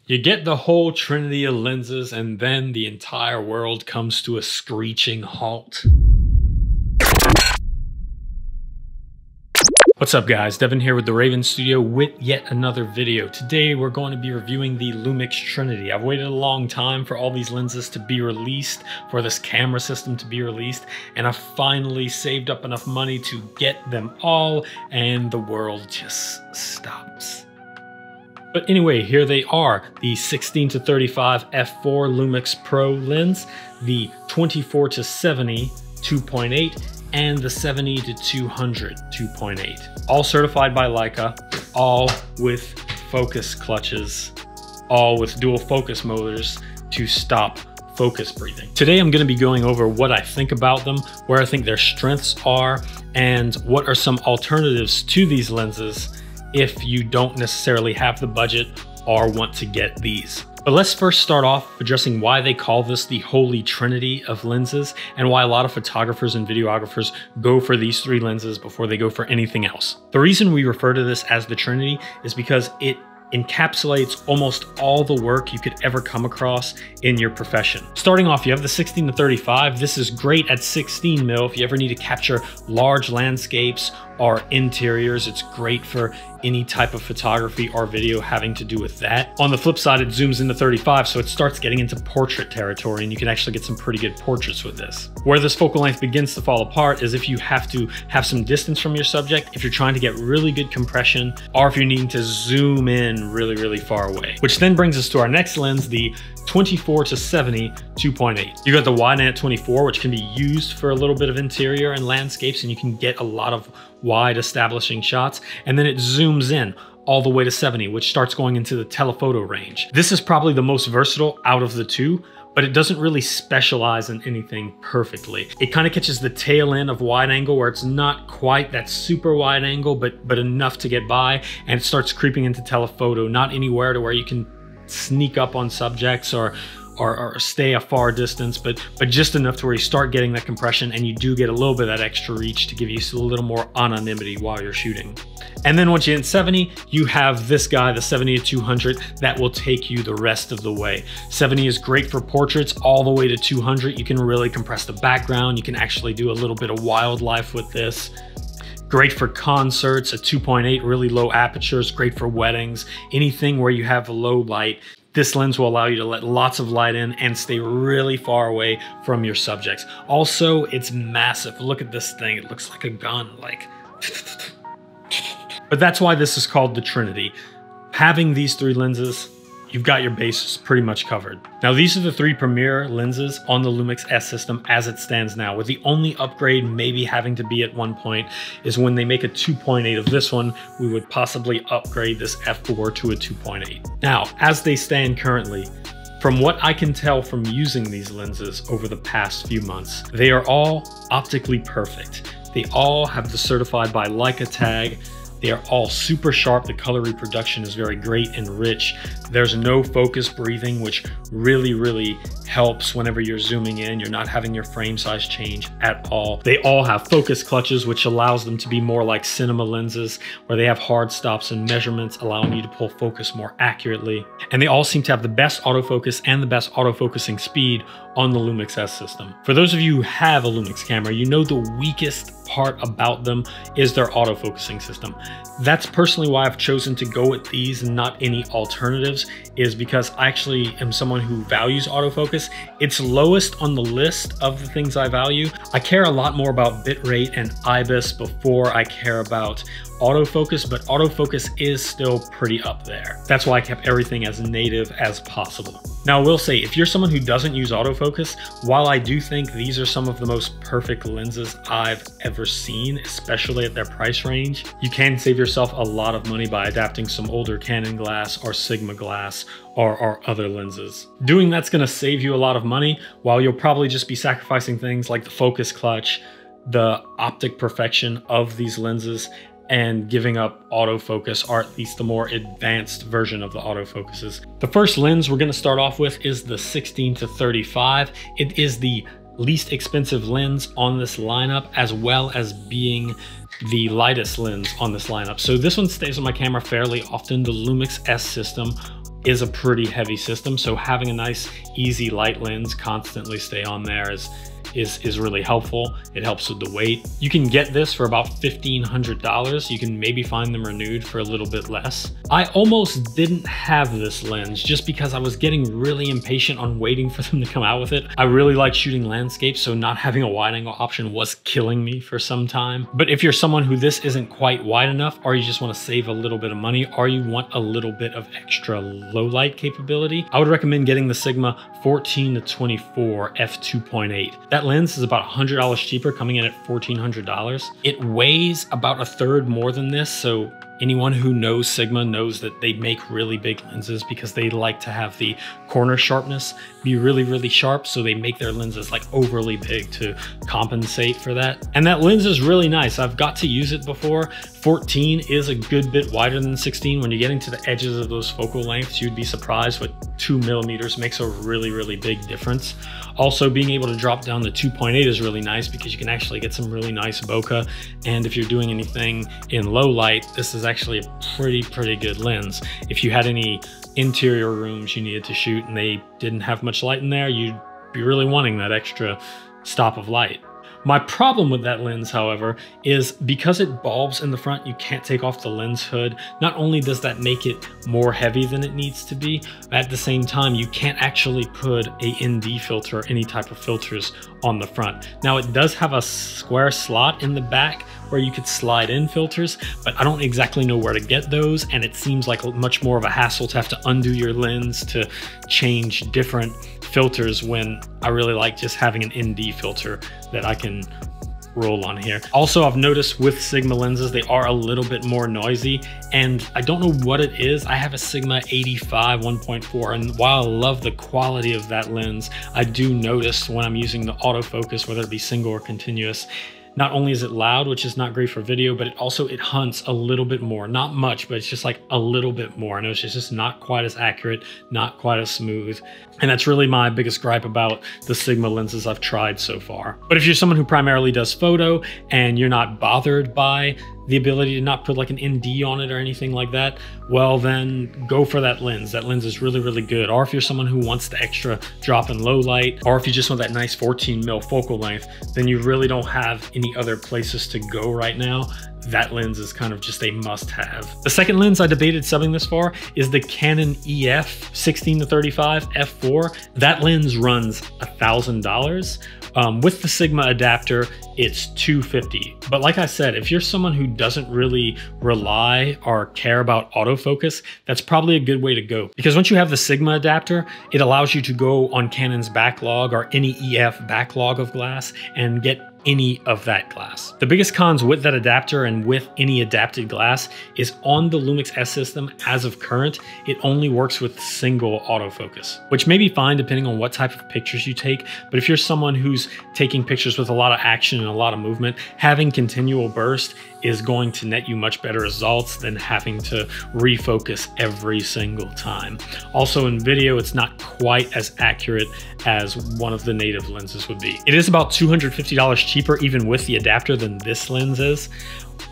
You get the whole trinity of lenses and then the entire world comes to a screeching halt. What's up guys, Devin here with the Raven Studio with yet another video. Today we're going to be reviewing the Lumix Trinity. I've waited a long time for all these lenses to be released, for this camera system to be released, and I finally saved up enough money to get them all, and the world just stops. But anyway, here they are, the 16-35 f4 Lumix Pro lens, the 24-70 2.8, and the 70-200 2.8. All certified by Leica, all with focus clutches, all with dual focus motors to stop focus breathing. Today I'm going to be going over what I think about them, where I think their strengths are, and what are some alternatives to these lenses if you don't necessarily have the budget or want to get these. But let's first start off addressing why they call this the holy trinity of lenses and why a lot of photographers and videographers go for these three lenses before they go for anything else. The reason we refer to this as the Trinity is because it encapsulates almost all the work you could ever come across in your profession. Starting off, you have the 16-35. This is great at 16 mil if you ever need to capture large landscapes or interiors. It's great for any type of photography or video having to do with that. On the flip side, it zooms into 35, so it starts getting into portrait territory, and you can actually get some pretty good portraits with this. Where this focal length begins to fall apart is if you have to have some distance from your subject, if you're trying to get really good compression, or if you're needing to zoom in really far away. Which then brings us to our next lens, the 24-70 2.8. You got the wide at 24, which can be used for a little bit of interior and landscapes, and you can get a lot of wide establishing shots, and then it zooms in all the way to 70, which starts going into the telephoto range. This is probably the most versatile out of the two, but it doesn't really specialize in anything perfectly. It kind of catches the tail end of wide angle where it's not quite that super wide angle, but enough to get by, and it starts creeping into telephoto, not anywhere to where you can sneak up on subjects or stay a far distance, but just enough to where you start getting that compression and you do get a little bit of that extra reach to give you a little more anonymity while you're shooting. And then once you hit 70, you have this guy, the 70-200, that will take you the rest of the way. 70 is great for portraits all the way to 200. You can really compress the background. You can actually do a little bit of wildlife with this. Great for concerts, a 2.8, really low apertures, great for weddings, anything where you have a low light. This lens will allow you to let lots of light in and stay really far away from your subjects. Also, it's massive. Look at this thing. It looks like a gun, like. But that's why this is called the Trinity. Having these three lenses, you've got your bases pretty much covered. Now, these are the three premier lenses on the Lumix S system as it stands now, with the only upgrade maybe having to be at one point is when they make a 2.8 of this one, we would possibly upgrade this f4 to a 2.8. Now, as they stand currently, from what I can tell from using these lenses over the past few months, they are all optically perfect. They all have the certified by Leica tag. They are all super sharp. The color reproduction is very great and rich. There's no focus breathing, which really helps whenever you're zooming in. You're not having your frame size change at all. They all have focus clutches, which allows them to be more like cinema lenses, where they have hard stops and measurements, allowing you to pull focus more accurately. And they all seem to have the best autofocus and the best autofocusing speed on the Lumix S system. For those of you who have a Lumix camera, you know the weakest part about them is their autofocusing system. That's personally why I've chosen to go with these and not any alternatives, is because I actually am someone who values autofocus. It's lowest on the list of the things I value. I care a lot more about bitrate and IBIS before I care about autofocus, but autofocus is still pretty up there. That's why I kept everything as native as possible. Now, I will say, if you're someone who doesn't use autofocus, while I do think these are some of the most perfect lenses I've ever seen, especially at their price range, you can save yourself a lot of money by adapting some older Canon glass or Sigma glass or other lenses. Doing that's gonna save you a lot of money, while you'll probably just be sacrificing things like the focus clutch, the optic perfection of these lenses, and giving up autofocus, or at least the more advanced version of the autofocuses. The first lens we're going to start off with is the 16-35. It is the least expensive lens on this lineup, as well as being the lightest lens on this lineup. So this one stays on my camera fairly often. The Lumix S system is a pretty heavy system. So having a nice, easy light lens constantly stay on there is really helpful. It helps with the weight. You can get this for about $1,500. You can maybe find them renewed for a little bit less. I almost didn't have this lens just because I was getting really impatient on waiting for them to come out with it. I really like shooting landscapes, so not having a wide angle option was killing me for some time. But if you're someone who this isn't quite wide enough, or you just want to save a little bit of money, or you want a little bit of extra low light capability, I would recommend getting the Sigma 14-24 f2.8. That lens is about $100 cheaper, coming in at $1,400. It weighs about a third more than this, so anyone who knows Sigma knows that they make really big lenses because they like to have the corner sharpness be really, really sharp. So they make their lenses like overly big to compensate for that. And that lens is really nice. I've got to use it before. 14 is a good bit wider than 16. When you're getting to the edges of those focal lengths, you'd be surprised, but 2 millimeters makes a really, really big difference. Also, being able to drop down to 2.8 is really nice because you can actually get some really nice bokeh. And if you're doing anything in low light, this is actually a pretty good lens. If you had any interior rooms you needed to shoot and they didn't have much light in there, you'd be really wanting that extra stop of light. My problem with that lens, however, is because it bulbs in the front, you can't take off the lens hood. Not only does that make it more heavy than it needs to be, at the same time, you can't actually put a ND filter or any type of filters on the front. Now, it does have a square slot in the back where you could slide in filters, but I don't exactly know where to get those, and it seems like much more of a hassle to have to undo your lens to change different filters when I really like just having an ND filter that I can roll on here. Also, I've noticed with Sigma lenses, they are a little bit more noisy, and I don't know what it is. I have a Sigma 85 1.4, and while I love the quality of that lens, I do notice when I'm using the autofocus, whether it be single or continuous, not only is it loud, which is not great for video, but it hunts a little bit more. Not much, but it's just like a little bit more. And it's just not quite as accurate, not quite as smooth. And that's really my biggest gripe about the Sigma lenses I've tried so far. But if you're someone who primarily does photo and you're not bothered by the ability to not put like an ND on it or anything like that, well, then go for that lens. That lens is really good. Or if you're someone who wants the extra drop in low light, or if you just want that nice 14 mil focal length, then you really don't have any other places to go right now. That lens is kind of just a must-have. The second lens I debated subbing this for is the Canon Ef 16-35 f4. That lens runs $1,000. With the Sigma adapter, it's $250. But like I said, if you're someone who doesn't really rely or care about autofocus, that's probably a good way to go. Because once you have the Sigma adapter, it allows you to go on Canon's backlog or any EF backlog of glass and get any of that glass. The biggest cons with that adapter and with any adapted glass is on the Lumix S system as of current, it only works with single autofocus, which may be fine depending on what type of pictures you take. But if you're someone who's taking pictures with a lot of action and a lot of movement, having continual burst is going to net you much better results than having to refocus every single time. Also in video, it's not quite as accurate as one of the native lenses would be. It is about $250 cheaper even with the adapter than this lens is.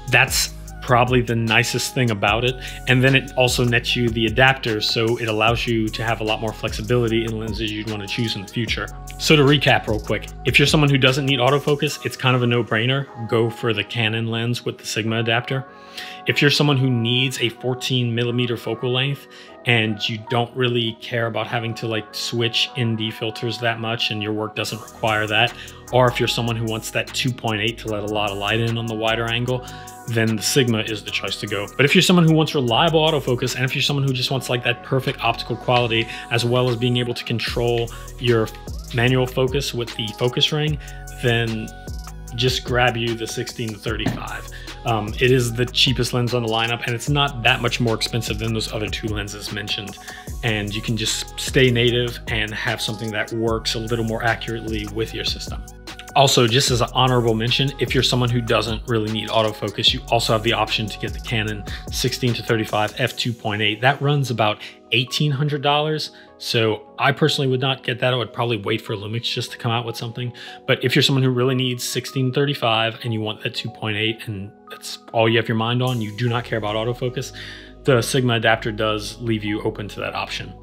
That's probably the nicest thing about it. And then it also nets you the adapter, so it allows you to have a lot more flexibility in lenses you'd want to choose in the future. So to recap real quick, if you're someone who doesn't need autofocus, it's kind of a no-brainer. Go for the Canon lens with the Sigma adapter. If you're someone who needs a 14mm focal length and you don't really care about having to like switch ND filters that much and your work doesn't require that, or if you're someone who wants that 2.8 to let a lot of light in on the wider angle, then the Sigma is the choice to go. But if you're someone who wants reliable autofocus, and if you're someone who just wants like that perfect optical quality, as well as being able to control your manual focus with the focus ring, then just grab you the 16-35. It is the cheapest lens on the lineup, and it's not that much more expensive than those other two lenses mentioned. And you can just stay native and have something that works a little more accurately with your system. Also, just as an honorable mention, if you're someone who doesn't really need autofocus, you also have the option to get the Canon 16-35 f2.8. That runs about $1,800. So I personally would not get that. I would probably wait for Lumix just to come out with something. But if you're someone who really needs 16-35 and you want that 2.8 and that's all you have your mind on, you do not care about autofocus, the Sigma adapter does leave you open to that option.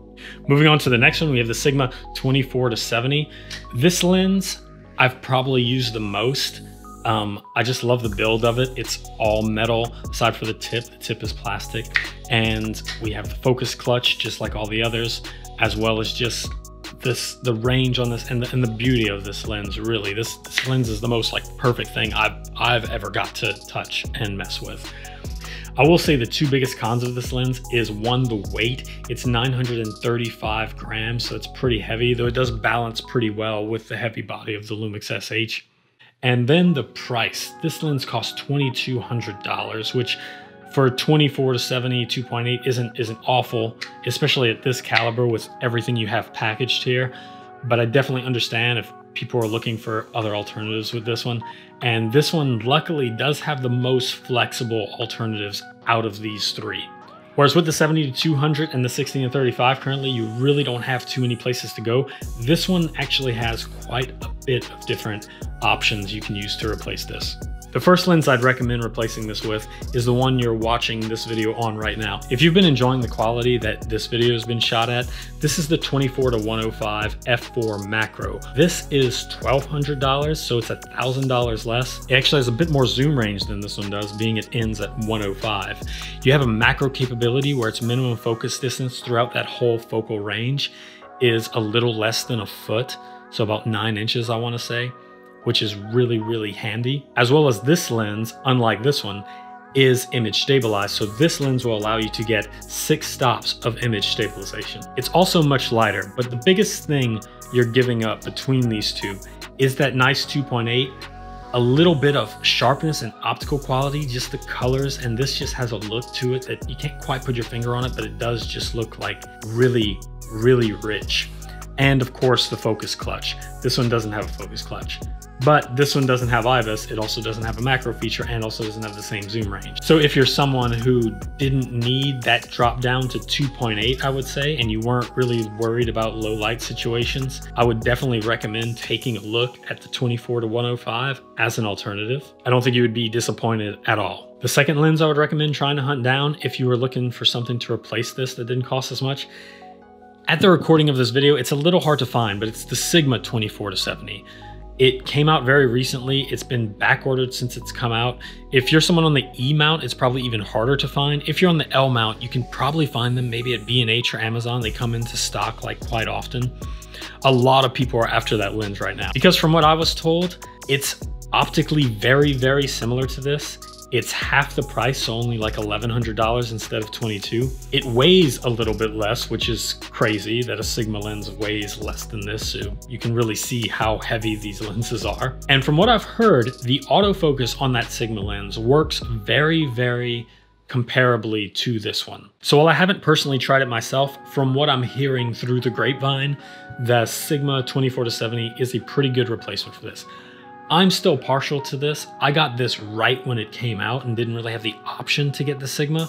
Moving on to the next one, we have the Sigma 24-70. This lens I've probably used the most. I just love the build of it. It's all metal, aside for the tip. The tip is plastic. And we have the focus clutch, just like all the others, as well as just the range on this and the beauty of this lens. Really, this lens is the most like perfect thing I've ever got to touch and mess with. I will say the two biggest cons of this lens is one, the weight. It's 935 grams, so it's pretty heavy, though it does balance pretty well with the heavy body of the Lumix SH. And then the price. This lens costs $2,200, which for 24-70 2.8 isn't awful, especially at this caliber with everything you have packaged here. But I definitely understand if people are looking for other alternatives with this one. And this one luckily does have the most flexible alternatives out of these three. Whereas with the 70-200 and the 16-35 currently, you really don't have too many places to go. This one actually has quite a bit of different options you can use to replace this. The first lens I'd recommend replacing this with is the one you're watching this video on right now. If you've been enjoying the quality that this video has been shot at, this is the 24-105 f4 macro. This is $1,200, so it's $1,000 less. It actually has a bit more zoom range than this one does, being it ends at 105. You have a macro capability where its minimum focus distance throughout that whole focal range is a little less than a foot, so about 9 inches, I want to say, which is really, really handy. As well as this lens, unlike this one, is image stabilized. So this lens will allow you to get 6 stops of image stabilization. It's also much lighter, but the biggest thing you're giving up between these two is that nice 2.8, a little bit of sharpness and optical quality, just the colors, and this just has a look to it that you can't quite put your finger on it, but it does just look like really, really rich. And of course, the focus clutch. This one doesn't have a focus clutch. But this one doesn't have IBIS, it also doesn't have a macro feature, and also doesn't have the same zoom range. So if you're someone who didn't need that drop down to 2.8, I would say, and you weren't really worried about low light situations, I would definitely recommend taking a look at the 24-105 as an alternative. I don't think you would be disappointed at all. The second lens I would recommend trying to hunt down if you were looking for something to replace this that didn't cost as much. At the recording of this video, it's a little hard to find, but it's the Sigma 24-70. It came out very recently. It's been back ordered since it's come out. If you're someone on the E mount, it's probably even harder to find. If you're on the L mount, you can probably find them maybe at B&H or Amazon. They come into stock like quite often. A lot of people are after that lens right now because from what I was told, it's optically very, very similar to this. It's half the price, so only like $1,100 instead of $2,200. It weighs a little bit less, which is crazy that a Sigma lens weighs less than this, so you can really see how heavy these lenses are. And from what I've heard, the autofocus on that Sigma lens works very, very comparably to this one. So while I haven't personally tried it myself, from what I'm hearing through the grapevine, the Sigma 24-70 is a pretty good replacement for this. I'm still partial to this. I got this right when it came out and didn't really have the option to get the Sigma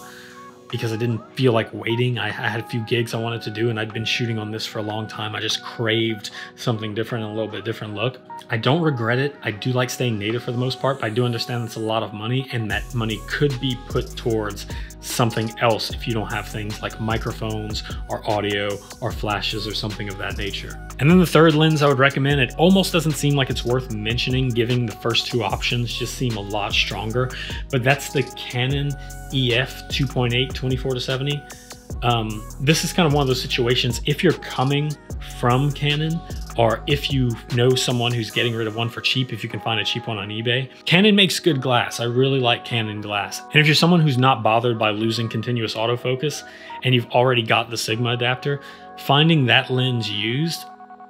because I didn't feel like waiting. I had a few gigs I wanted to do and I'd been shooting on this for a long time. I just craved something different and a little bit different look. I don't regret it. I do like staying native for the most part, but I do understand it's a lot of money and that money could be put towards something else if you don't have things like microphones or audio or flashes or something of that nature. And then the third lens I would recommend, it almost doesn't seem like it's worth mentioning given the first two options just seem a lot stronger, but that's the Canon Ef 2.8 24-70. This is kind of one of those situations, if you're coming from Canon or if you know someone who's getting rid of one for cheap, if you can find a cheap one on eBay. Canon makes good glass. I really like Canon glass. And if you're someone who's not bothered by losing continuous autofocus and you've already got the Sigma adapter, finding that lens used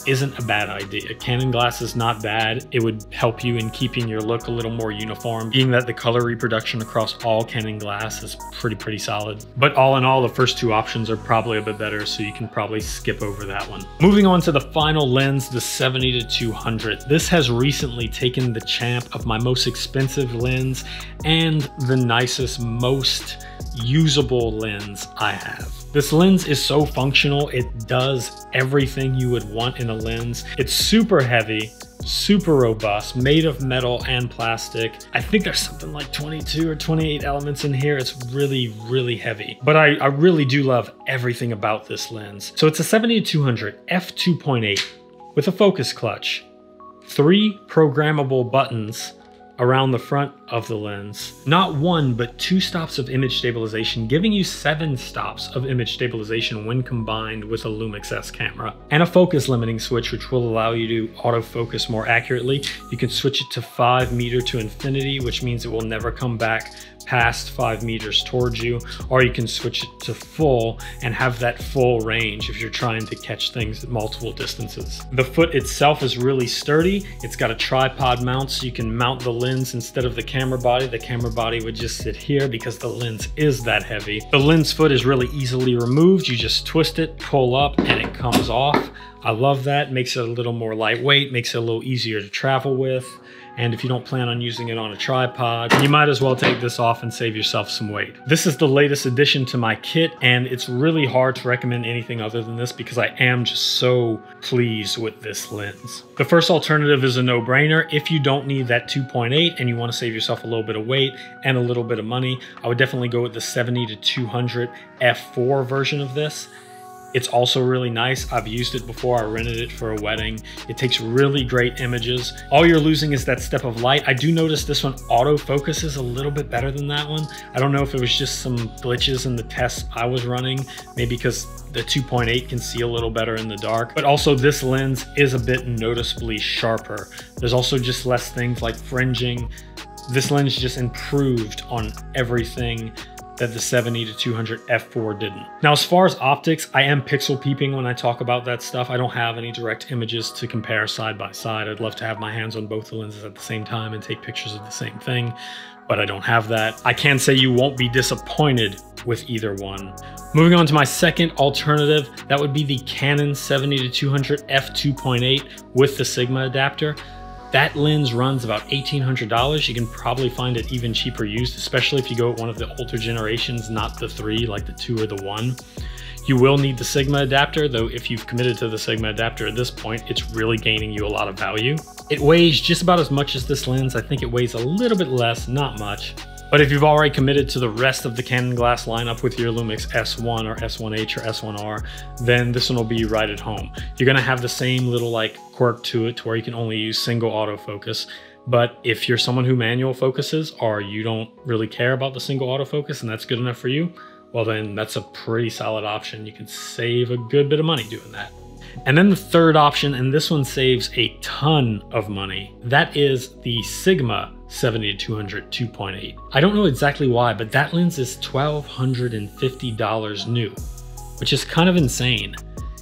isn't a bad idea. Canon glass is not bad. It would help you in keeping your look a little more uniform, being that the color reproduction across all Canon glass is pretty solid. But all in all, the first two options are probably a bit better, so you can probably skip over that one. Moving on to the final lens, the 70-200. This has recently taken the champ of my most expensive lens and the nicest, most usable lens I have. This lens is so functional. It does everything you would want in a lens. It's super heavy, super robust, made of metal and plastic. I think there's something like 22 or 28 elements in here. It's really, really heavy, but I really do love everything about this lens. So it's a 70-200 f2.8 with a focus clutch, 3 programmable buttons around the front of the lens. Not 1, but 2 stops of image stabilization, giving you 7 stops of image stabilization when combined with a Lumix S camera. And a focus limiting switch, which will allow you to autofocus more accurately. You can switch it to 5 meter to infinity, which means it will never come back past 5 meters towards you, or you can switch it to full and have that full range if you're trying to catch things at multiple distances. The foot itself is really sturdy. It's got a tripod mount, so you can mount the lens instead of the camera body. The camera body would just sit here because the lens is that heavy. The lens foot is really easily removed. You just twist it, pull up, and it comes off. I love that. Makes it a little more lightweight, makes it a little easier to travel with. And if you don't plan on using it on a tripod, you might as well take this off and save yourself some weight. This is the latest addition to my kit, and it's really hard to recommend anything other than this because I am just so pleased with this lens. The first alternative is a no-brainer. If you don't need that 2.8 and you want to save yourself a little bit of weight and a little bit of money, I would definitely go with the 70-200 f4 version of this. It's also really nice. I've used it before. I rented it for a wedding. It takes really great images. All you're losing is that step of light. I do notice this one autofocuses a little bit better than that one. I don't know if it was just some glitches in the tests I was running, maybe because the 2.8 can see a little better in the dark, but also this lens is a bit noticeably sharper. There's also just less things like fringing. This lens just improved on everything that the 70-200 f4 didn't. Now, as far as optics, I am pixel peeping when I talk about that stuff. I don't have any direct images to compare side by side. I'd love to have my hands on both the lenses at the same time and take pictures of the same thing, but I don't have that. I can say you won't be disappointed with either one. Moving on to my second alternative, that would be the Canon 70-200 f2.8 with the Sigma adapter. That lens runs about $1,800. You can probably find it even cheaper used, especially if you go with one of the older generations, not the 3, like the 2 or the 1. You will need the Sigma adapter, though if you've committed to the Sigma adapter at this point, it's really gaining you a lot of value. It weighs just about as much as this lens. I think it weighs a little bit less, not much. But if you've already committed to the rest of the Canon glass lineup with your Lumix S1 or S1H or S1R, then this one will be right at home. You're gonna have the same little like quirk to it to where you can only use single autofocus. But if you're someone who manual focuses or you don't really care about the single autofocus and that's good enough for you, well then that's a pretty solid option. You can save a good bit of money doing that. And then the third option, and this one saves a ton of money, that is the Sigma 70-200 2.8. I don't know exactly why, but that lens is $1,250 new, which is kind of insane.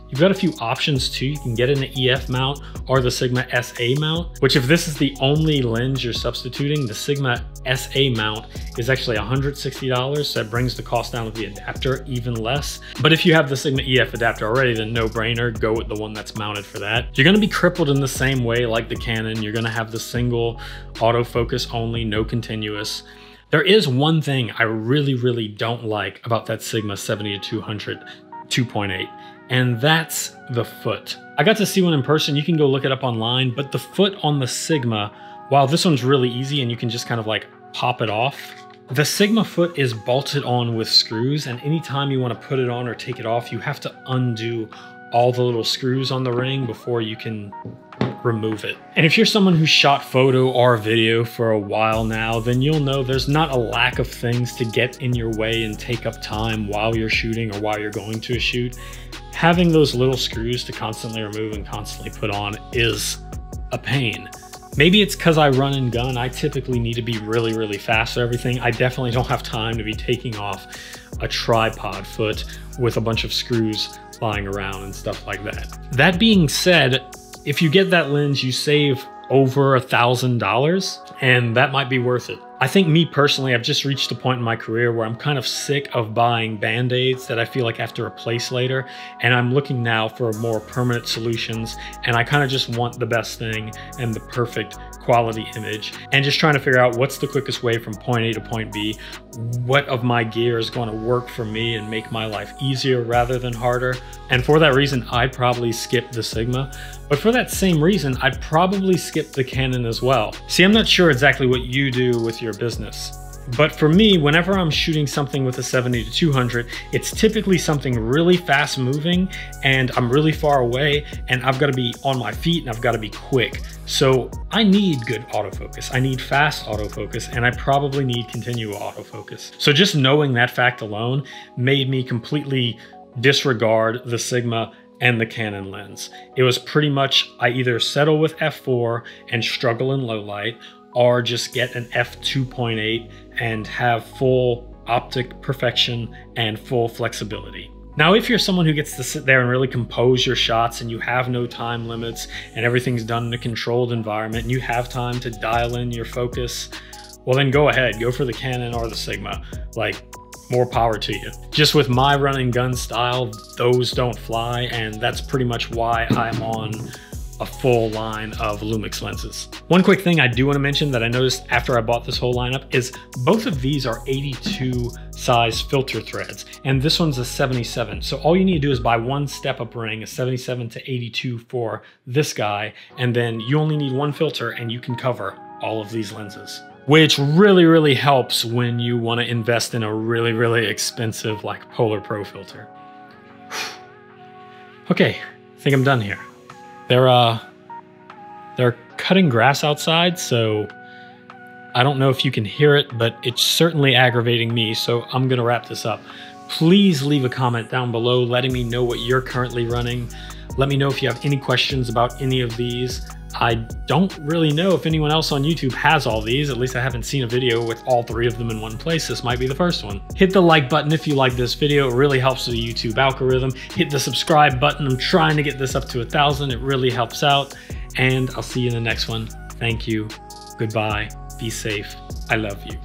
You've got a few options too. You can get an EF mount or the Sigma SA mount, which if this is the only lens you're substituting, the Sigma SA mount is actually $160. So that brings the cost down with the adapter even less. But if you have the Sigma EF adapter already, then no brainer, go with the one that's mounted for that. You're gonna be crippled in the same way like the Canon. You're gonna have the single autofocus only, no continuous. There is one thing I really don't like about that Sigma 70-200 2.8. And that's the foot. I got to see one in person. You can go look it up online, but the foot on the Sigma, while this one's really easy and you can just kind of like pop it off, the Sigma foot is bolted on with screws, and anytime you want to put it on or take it off, you have to undo all the little screws on the ring before you can remove it. And if you're someone who shot photo or video for a while now, then you'll know there's not a lack of things to get in your way and take up time while you're shooting or while you're going to a shoot. Having those little screws to constantly remove and constantly put on is a pain. Maybe it's because I run and gun. I typically need to be really fast with everything. I definitely don't have time to be taking off a tripod foot with a bunch of screws lying around and stuff like that. That being said, if you get that lens, you save over $1,000, and that might be worth it. I think me personally, I've just reached a point in my career where I'm kind of sick of buying band-aids that I feel like I have to replace later. And I'm looking now for more permanent solutions. And I kind of just want the best thing and the perfect quality image, and just trying to figure out what's the quickest way from point A to point B. What of my gear is going to work for me and make my life easier rather than harder. And for that reason, I'd probably skip the Sigma. But for that same reason, I'd probably skip the Canon as well. See, I'm not sure exactly what you do with your business. But for me, whenever I'm shooting something with a 70-200, it's typically something really fast moving and I'm really far away and I've got to be on my feet and I've got to be quick. So I need good autofocus. I need fast autofocus, and I probably need continual autofocus. So just knowing that fact alone made me completely disregard the Sigma and the Canon lens. It was pretty much, I either settle with f4 and struggle in low light, or just get an f2.8 and have full optic perfection and full flexibility. Now, if you're someone who gets to sit there and really compose your shots and you have no time limits and everything's done in a controlled environment and you have time to dial in your focus, well then go ahead, go for the Canon or the Sigma. Like, more power to you. Just with my run and gun style, those don't fly, and that's pretty much why I'm on a full line of Lumix lenses. One quick thing I do want to mention that I noticed after I bought this whole lineup is both of these are 82 size filter threads, and this one's a 77. So all you need to do is buy one step-up ring, a 77 to 82 for this guy, and then you only need one filter and you can cover all of these lenses, which really helps when you want to invest in a really expensive like Polar Pro filter. Okay, I think I'm done here. They're cutting grass outside, so I don't know if you can hear it, but it's certainly aggravating me, so I'm gonna wrap this up. Please leave a comment down below letting me know what you're currently running. Let me know if you have any questions about any of these. I don't really know if anyone else on YouTube has all these. At least I haven't seen a video with all three of them in one place. This might be the first one. Hit the like button if you like this video. It really helps the YouTube algorithm. Hit the subscribe button. I'm trying to get this up to 1,000. It really helps out. And I'll see you in the next one. Thank you. Goodbye. Be safe. I love you.